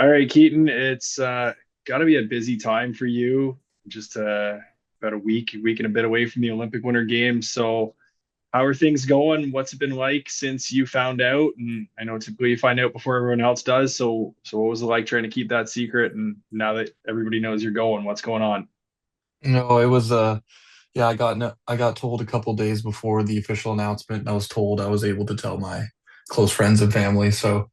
All right, Keaton, it's got to be a busy time for you. Just about a week and a bit away from the Olympic Winter Games. So, how are things going? What's it been like since you found out? And I know typically you find out before everyone else does. So what was it like trying to keep that secret? And now that everybody knows you're going, what's going on? No, it was yeah, I got told a couple days before the official announcement, and I was told I was able to tell my close friends and family. So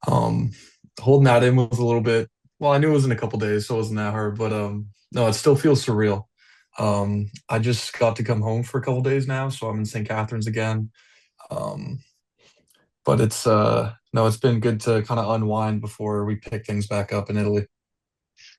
um holding that in was a little bit, well, I knew it was in a couple days, so it wasn't that hard, but no, it still feels surreal. I just got to come home for a couple days now, so I'm in St. Catharines again. Um but it's no, it's been good to kind of unwind before we pick things back up in Italy.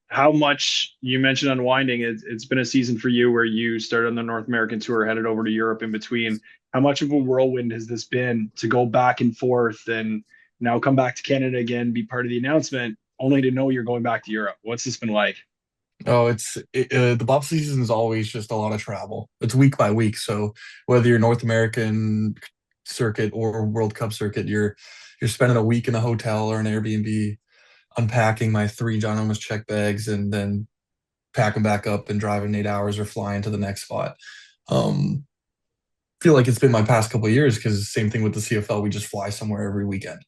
How much you mentioned unwinding? It's been a season for you where you started on the North American tour, headed over to Europe in between. How much of a whirlwind has this been to go back and forth and now come back to Canada again, be part of the announcement, only to know you're going back to Europe? What's this been like? Oh, the bobsled season is always just a lot of travel. It's week by week. So whether you're North American circuit or World Cup circuit, you're spending a week in a hotel or an Airbnb, unpacking my three ginormous check bags and then packing back up and driving 8 hours or flying to the next spot. Um, feel like it's been my past couple of years because same thing with the CFL, we just fly somewhere every weekend,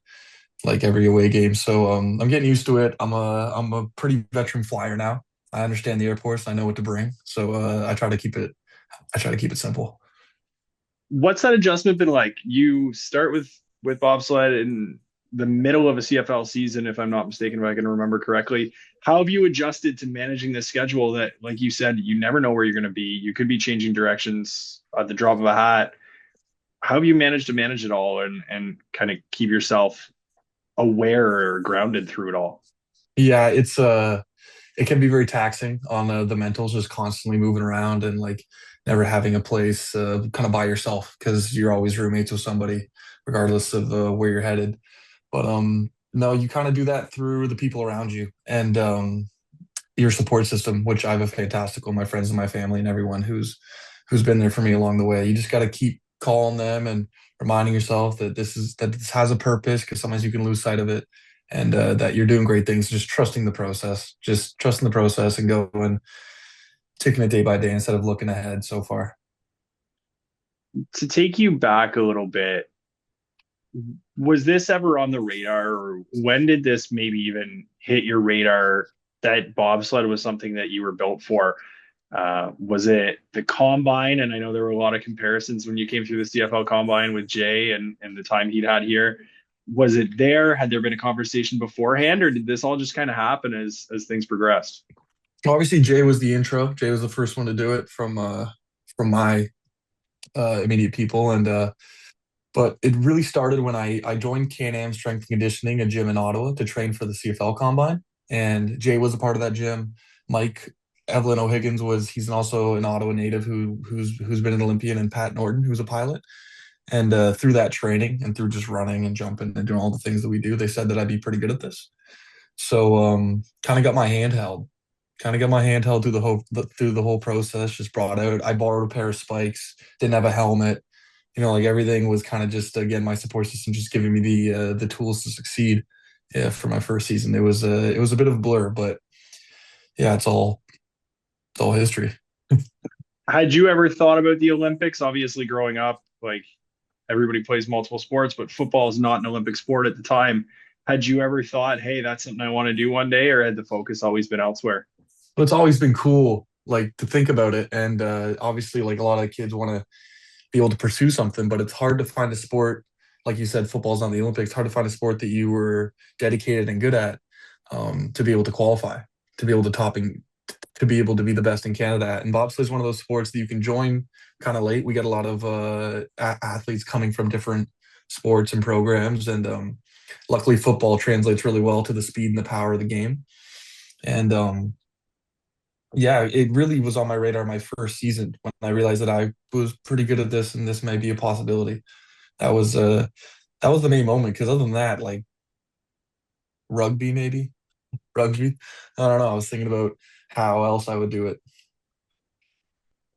like every away game. So I'm getting used to it. I'm a pretty veteran flyer now. I understand the airports. I know what to bring. So I try to keep it simple. What's that adjustment been like? You start with bobsled in the middle of a CFL season, if I'm not mistaken, if I can remember correctly. How have you adjusted to managing the schedule that, like you said, you never know where you're going to be? You could be changing directions at the drop of a hat. How have you managed to manage it all and kind of keep yourself aware or grounded through it all? Yeah, it can be very taxing on the mentals, just constantly moving around and like never having a place kind of by yourself because you're always roommates with somebody, regardless of where you're headed. But no, you kind of do that through the people around you and your support system, which I have a fantastic one, my friends and my family and everyone who's been there for me along the way. You just got to keep calling them and reminding yourself that this has a purpose because sometimes you can lose sight of it and that you're doing great things. Just trusting the process and going, taking it day by day instead of looking ahead so far. To take you back a little bit, was this ever on the radar, or when did this maybe even hit your radar that bobsled was something that you were built for? Was it the combine? And I know there were a lot of comparisons when you came through the CFL combine with Jay and the time he'd had here. Was it there? Had there been a conversation beforehand, or did this all just kind of happen as things progressed? Obviously, Jay was the intro. Jay was the first one to do it from my immediate people, and but it really started when I joined Can-Am Strength and Conditioning, a gym in Ottawa, to train for the CFL Combine. And Jay was a part of that gym. Mike Evelyn O'Higgins he's also an Ottawa native who's been an Olympian, and Pat Norton, who's a pilot. And through that training and through just running and jumping and doing all the things that we do, they said that I'd be pretty good at this. So kind of got my hand held, through the whole process. Just brought out. I borrowed a pair of spikes. Didn't have a helmet. Like everything was kind of just again my support system, just giving me the tools to succeed. Yeah, for my first season, it was a bit of a blur, but yeah, it's all history. Had you ever thought about the Olympics? Obviously, growing up, like everybody plays multiple sports, but football is not an Olympic sport at the time. Had you ever thought, hey, that's something I want to do one day, or had the focus always been elsewhere? But it's always been cool, like to think about it, and obviously, like a lot of kids want to be able to pursue something, but it's hard to find a sport. Like you said, football's not the Olympics. It's hard to find a sport that you were dedicated and good at to be able to qualify, to be able to topping, to be able to be the best in Canada at. And bobsleigh is one of those sports that you can join kind of late. We get a lot of athletes coming from different sports and programs, and luckily, football translates really well to the speed and the power of the game. And yeah, it really was on my radar my first season when I realized that I was pretty good at this and this may be a possibility. That was uh that was the main moment because other than that, like rugby maybe, rugby. I don't know. I was thinking about how else I would do it.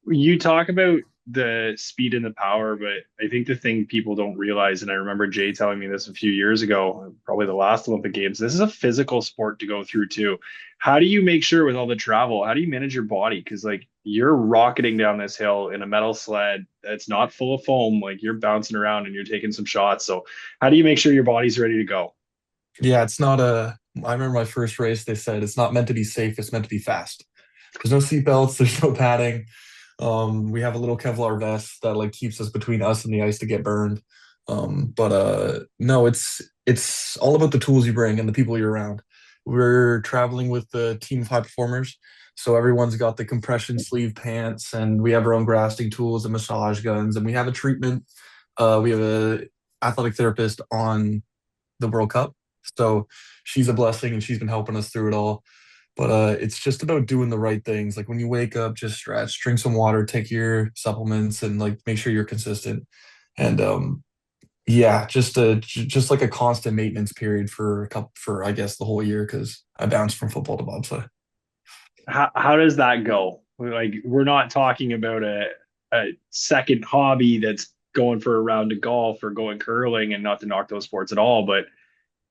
You talk about the speed and the power, but I think the thing people don't realize, and I remember Jay telling me this a few years ago, probably the last Olympic Games, this is a physical sport to go through too. How do you make sure with all the travel, how do you manage your body? Because like you're rocketing down this hill in a metal sled that's not full of foam, like you're bouncing around and you're taking some shots. So how do you make sure your body's ready to go? Yeah, it's not a. I remember my first race. They said it's not meant to be safe. It's meant to be fast. There's no seatbelts. There's no padding. We have a little Kevlar vest that like keeps us between us and the ice to get burned. But no, it's all about the tools you bring and the people you're around. We're traveling with the team of high performers, so everyone's got the compression sleeve pants, and we have our own grasping tools and massage guns, and we have a treatment. We have a athletic therapist on the World Cup, so she's a blessing, and she's been helping us through it all. But it's just about doing the right things. Like when you wake up, just stretch, drink some water, take your supplements, and like make sure you're consistent. And yeah, just like a constant maintenance period for a couple for I guess the whole year because I bounced from football to bobsled. How does that go? Like we're not talking about a second hobby that's going for a round of golf or going curling and not to knock those sports at all, but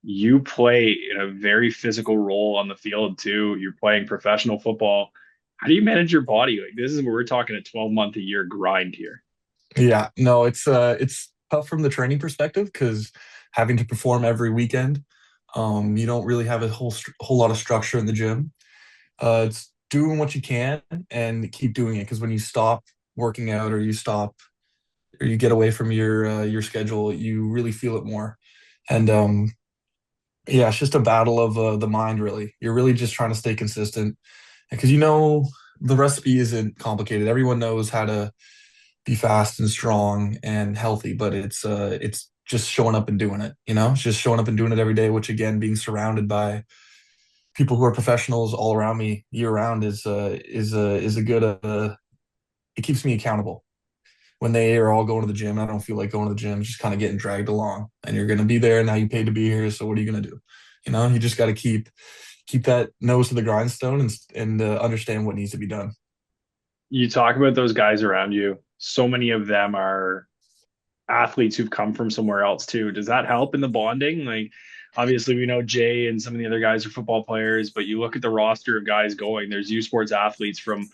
you play in a very physical role on the field too. You're playing professional football. How do you manage your body? Like this is where we're talking a 12-month a year grind here. Yeah, no, it's tough from the training perspective because having to perform every weekend, you don't really have a whole lot of structure in the gym. It's doing what you can and keep doing it because when you stop working out or you stop or you get away from your schedule, you really feel it more. And yeah, it's just a battle of the mind, really. You're really just trying to stay consistent because the recipe isn't complicated. Everyone knows how to be fast and strong and healthy, but it's just showing up and doing it. It's just showing up and doing it every day. Which again, being surrounded by people who are professionals all around me year round is a good. It keeps me accountable when they are all going to the gym. I don't feel like going to the gym, just kind of getting dragged along. And you're going to be there now. You paid to be here, so what are you going to do? You just got to keep that nose to the grindstone and understand what needs to be done. You talk about those guys around you. So many of them are athletes who've come from somewhere else too. Does that help in the bonding? Like, obviously, we know Jay and some of the other guys are football players, but you look at the roster of guys going. There's U Sports athletes from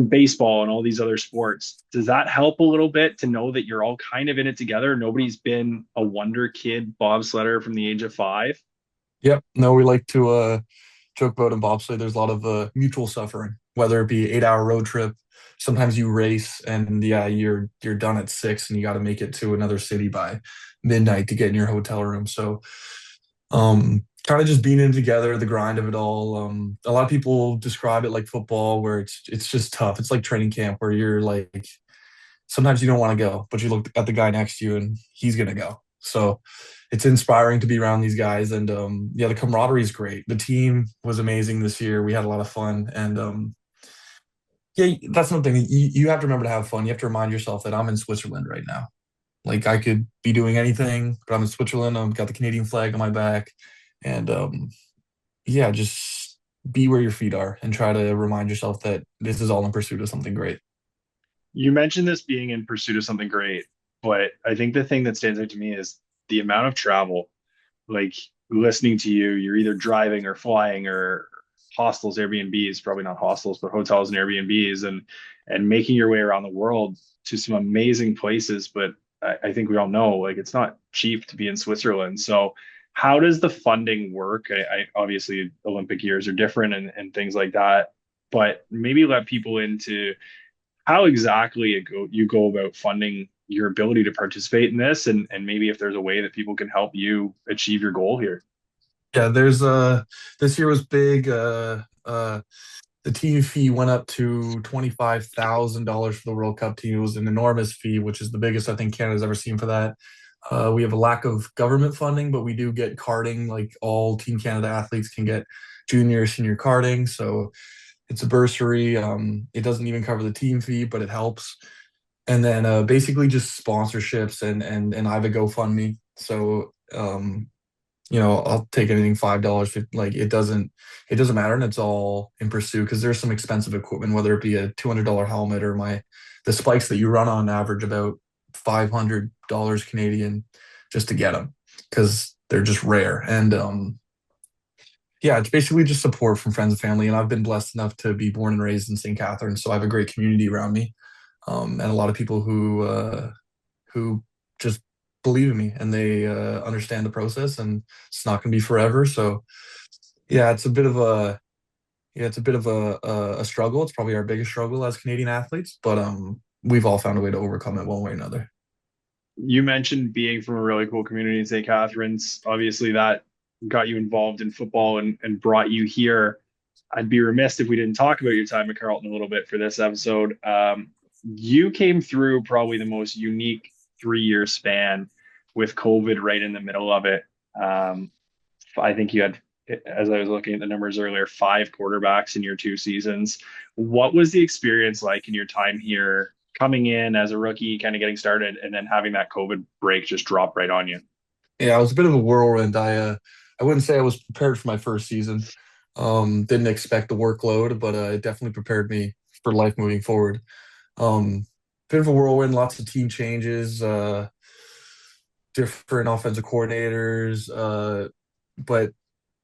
baseball and all these other sports. Does that help a little bit to know that you're all kind of in it together? Nobody's been a wonder kid bobsledder from the age of 5. Yep. No, we like to joke about in bobsleigh. There's a lot of mutual suffering, whether it be 8 hour road trip. Sometimes you race and yeah, you're done at 6 and you got to make it to another city by midnight to get in your hotel room. So kind of just being in together, the grind of it all. A lot of people describe it like football, where it's just tough. It's like training camp where you're like sometimes you don't want to go, but you look at the guy next to you and he's gonna go. So it's inspiring to be around these guys, and yeah, the camaraderie is great. The team was amazing this year. We had a lot of fun, and yeah, that's something you have to remember to have fun. You have to remind yourself that I'm in Switzerland right now. Like I could be doing anything, but I'm in Switzerland. I've got the Canadian flag on my back, and yeah, just be where your feet are and try to remind yourself that this is all in pursuit of something great. You mentioned this being in pursuit of something great, but I think the thing that stands out to me is the amount of travel. Like listening to you, you're either driving or flying or hostels, Airbnbs, probably not hostels, but hotels and Airbnbs, and making your way around the world to some amazing places. But I think we all know like it's not cheap to be in Switzerland. So how does the funding work? I obviously Olympic years are different and things like that, but maybe let people into how exactly you go about funding your ability to participate in this and maybe if there's a way that people can help you achieve your goal here. Yeah, there's this year was big. The team fee went up to $25,000 for the World Cup team. It was an enormous fee, which is the biggest I think Canada's ever seen for that. We have a lack of government funding, but we do get carding. Like all Team Canada athletes can get junior, senior carding. So it's a bursary. It doesn't even cover the team fee, but it helps. And then basically just sponsorships and I have a GoFundMe. So I'll take anything $5. Like it doesn't matter, and it's all in pursuit because there's some expensive equipment, whether it be a $200 helmet or the spikes that you run on average about $500 Canadian just to get them because they're just rare. And yeah, it's basically just support from friends and family. And I've been blessed enough to be born and raised in St. Catharines, so I have a great community around me, and a lot of people who just believe in me and they understand the process, and it's not going to be forever. So yeah, it's a bit of a struggle. It's probably our biggest struggle as Canadian athletes, but we've all found a way to overcome it one way or another. You mentioned being from a really cool community in St. Catharines. Obviously, that got you involved in football and brought you here. I'd be remiss if we didn't talk about your time at Carleton a little bit for this episode. You came through probably the most unique 3 year span with COVID right in the middle of it. Um, I think you had, as I was looking at the numbers earlier, five quarterbacks in your 2 seasons. What was the experience like in your time here, coming in as a rookie, kind of getting started, and then having that COVID break just drop right on you? Yeah, it was a bit of a whirlwind. I wouldn't say I was prepared for my first season. Didn't expect the workload, but it definitely prepared me for life moving forward. Bit of a whirlwind, lots of team changes, different offensive coordinators, but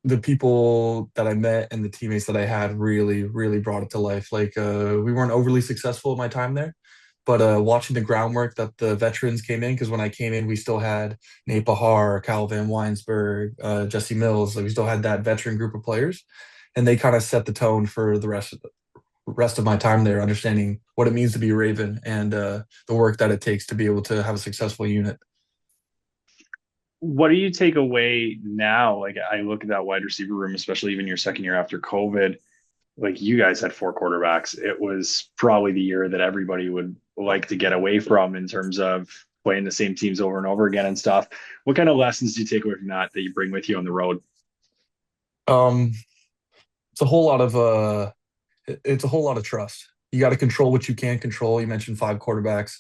the people that I met and the teammates that I had really, really brought it to life. Like we weren't overly successful in my time there, but watching the groundwork that the veterans came in, because when I came in, we still had Nate Bahar, Cal Van Weinsberg, Jesse Mills. Like we still had that veteran group of players, and they kind of set the tone for the rest of my time there, understanding what it means to be a Raven and the work that it takes to be able to have a successful unit. What do you take away now? Like I look at that wide receiver room, especially even your second year after COVID. Like you guys had four quarterbacks. It was probably the year that everybody would like to get away from in terms of playing the same teams over and over again and stuff. What kind of lessons do you take away from that you bring with you on the road? Um, it's a whole lot of it's a whole lot of trust. You got to control what you can control. You mentioned five quarterbacks.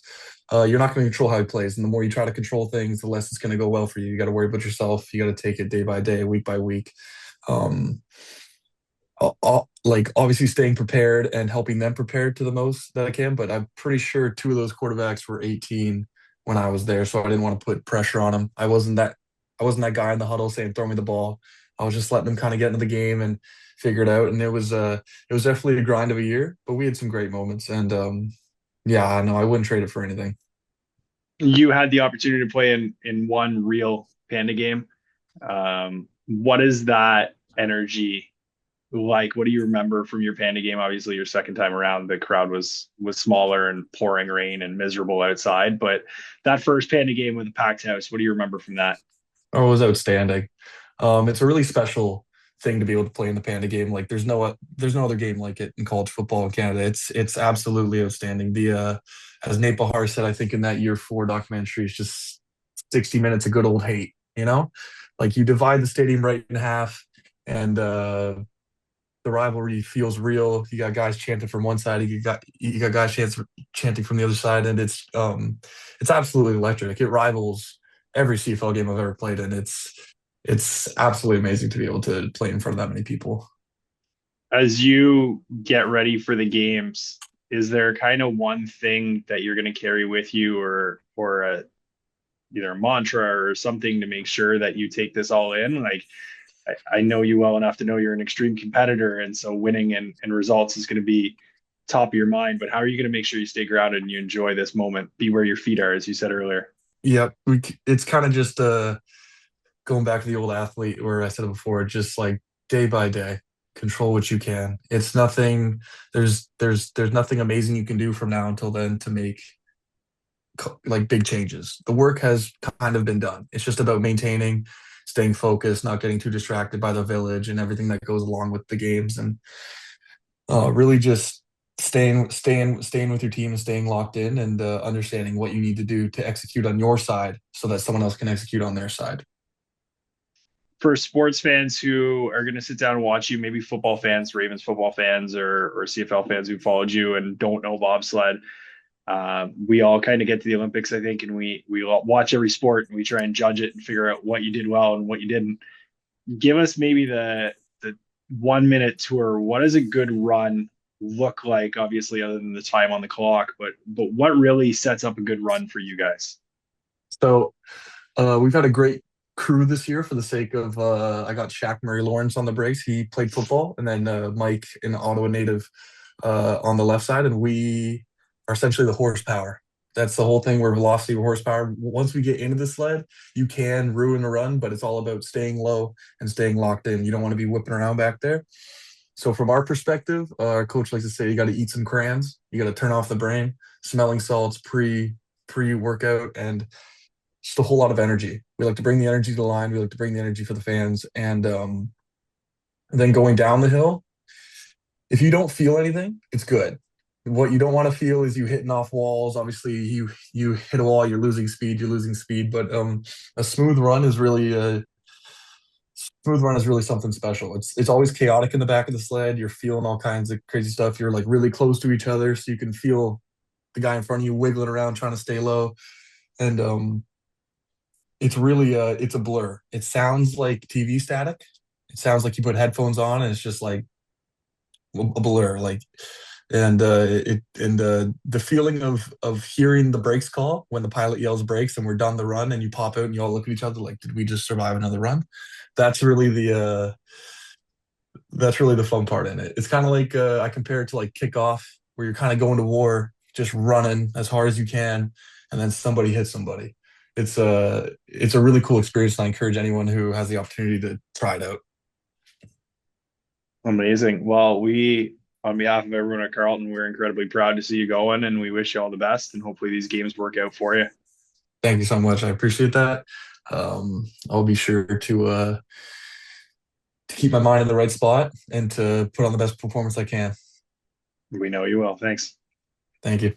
You're not going to control how he plays, and the more you try to control things, the less it's going to go well for you. You got to worry about yourself. You got to take it day by day, week by week. Um, like obviously staying prepared and helping them prepared to the most that I can. But I'm pretty sure two of those quarterbacks were 18 when I was there, so I didn't want to put pressure on them. I wasn't that guy in the huddle saying throw me the ball. I was just letting them kind of get into the game and figure it out. And it was definitely a grind of a year, but we had some great moments. And yeah, no, I wouldn't trade it for anything. You had the opportunity to play in one real Panda game. What is that energy like? What do you remember from your Panda game? Obviously, your second time around, the crowd was smaller and pouring rain and miserable outside. But that first Panda game with a packed house, what do you remember from that? Oh, it was outstanding. It's a really special thing to be able to play in the Panda game. Like there's no other game like it in college football in Canada. It's absolutely outstanding. The as Nate Bahar said, I think in that year four documentary, it's just 60 minutes of good old hate, you know? Like you divide the stadium right in half, and the rivalry feels real. You got guys chanting from one side, you got guys chanting from the other side, and it's absolutely electric. It rivals every CFL game I've ever played in. It's absolutely amazing to be able to play in front of that many people. As you get ready for the games, is there kind of one thing that you're going to carry with you, or either a mantra or something to make sure that you take this all in? Like I know you well enough to know you're an extreme competitor, and so winning and results is going to be top of your mind. But how are you going to make sure you stay grounded and you enjoy this moment? Be where your feet are, as you said earlier. Yeah, it's kind of just going back to the old athlete where I said it before, just like day by day, control what you can. It's nothing. There's nothing amazing you can do from now until then to make like big changes. The work has kind of been done. It's just about maintaining, staying focused, not getting too distracted by the village and everything that goes along with the games, and really just staying with your team and staying locked in, and understanding what you need to do to execute on your side so that someone else can execute on their side. For sports fans who are going to sit down and watch you, maybe football fans, Ravens football fans, or CFL fans who followed you and don't know bobsled, We all kind of get to the Olympics, I think, and we all watch every sport and we try and judge it and figure out what you did well and what you didn't. Give us maybe the 1 minute tour. What does a good run look like? Obviously, other than the time on the clock, but what really sets up a good run for you guys? So we've had a great crew this year for the sake of I got Shaq Murray Lawrence on the brakes. He played football, and then Mike, an Ottawa native, on the left side, and we are essentially the horsepower. That's the whole thing. We're velocity, we're horsepower. Once we get into the sled, you can ruin a run, but it's all about staying low and staying locked in. You don't want to be whipping around back there. So from our perspective, our coach likes to say you got to eat some crayons. You got to turn off the brain, smelling salts pre workout, and just a whole lot of energy. We like to bring the energy to the line. We like to bring the energy for the fans, and then going down the hill. If you don't feel anything, it's good. What you don't want to feel is you hitting off walls. Obviously, you hit a wall, you're losing speed. You're losing speed, but a smooth run is really something special. It's always chaotic in the back of the sled. You're feeling all kinds of crazy stuff. You're like really close to each other, so you can feel the guy in front of you wiggling around trying to stay low. And it's really it's a blur. It sounds like TV static. It sounds like you put headphones on and it's just like a blur. Like and the feeling of hearing the brakes call when the pilot yells brakes and we're done the run and you pop out and you all look at each other like, did we just survive another run? That's really the fun part in it. It's kind of like I compare it to like kickoff where you're kind of going to war, just running as hard as you can, and then somebody hits somebody. It's a really cool experience, and I encourage anyone who has the opportunity to try it out. Amazing. Well, on behalf of everyone at Carleton, we're incredibly proud to see you going, and we wish you all the best. And hopefully, these games work out for you. Thank you so much. I appreciate that. I'll be sure to keep my mind in the right spot and to put on the best performance I can. We know you will. Thanks. Thank you.